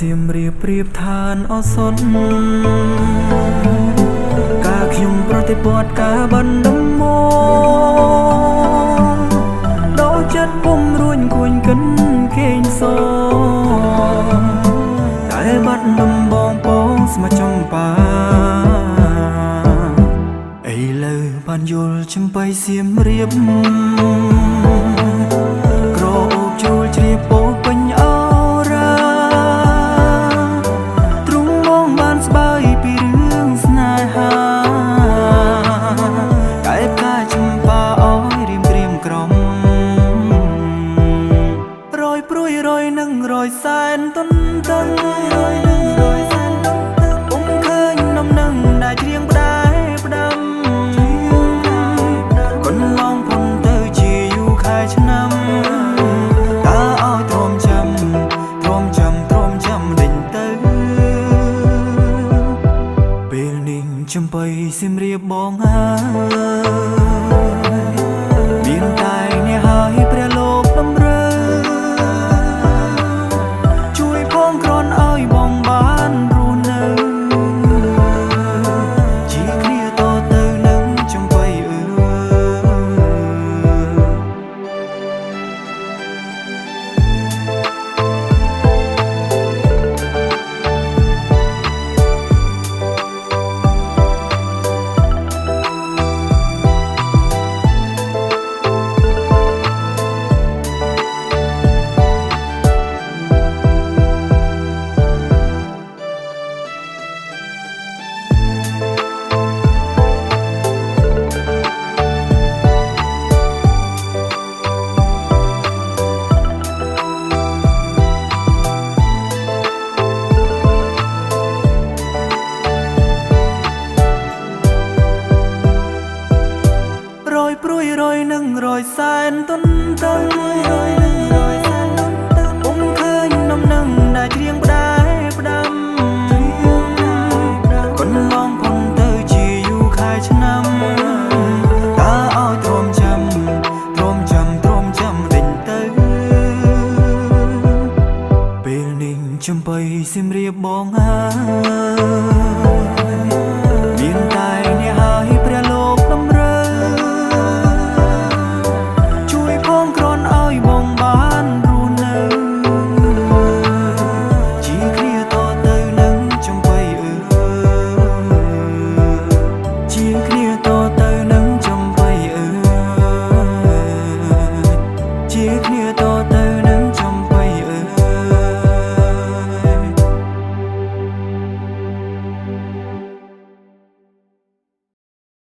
សៀមរៀបប្រៀបឋានអសនការខ្ញុំប្រតិបត្តិការបណ្ដុំមកដល់ចិត្តពុំរួញគួញកិនគេងសតែបាត់ដំបងបងស្មចំបាឥឡូវបានយល់ចំបៃសៀមរៀបក្រអូបជួលជ្រាបពោពេញអរ៉ាទ្រង់មងបានស្បើយពីរឿងស្នេហាកែបកាចំបាអើយរៀមក្រៀមក្រំរយព្រួយរយនឹងរយសែនទុនតឹងពុំឃើញនំនឹងដែលច្រៀងផ្ដែផ្ដាំកូនឡងផុនទៅជាយូរខែឆ្នាំតើឲ្យទ្រាំចាំដេញទៅពេលនេះចំបៃសៀមរៀបបងហើយ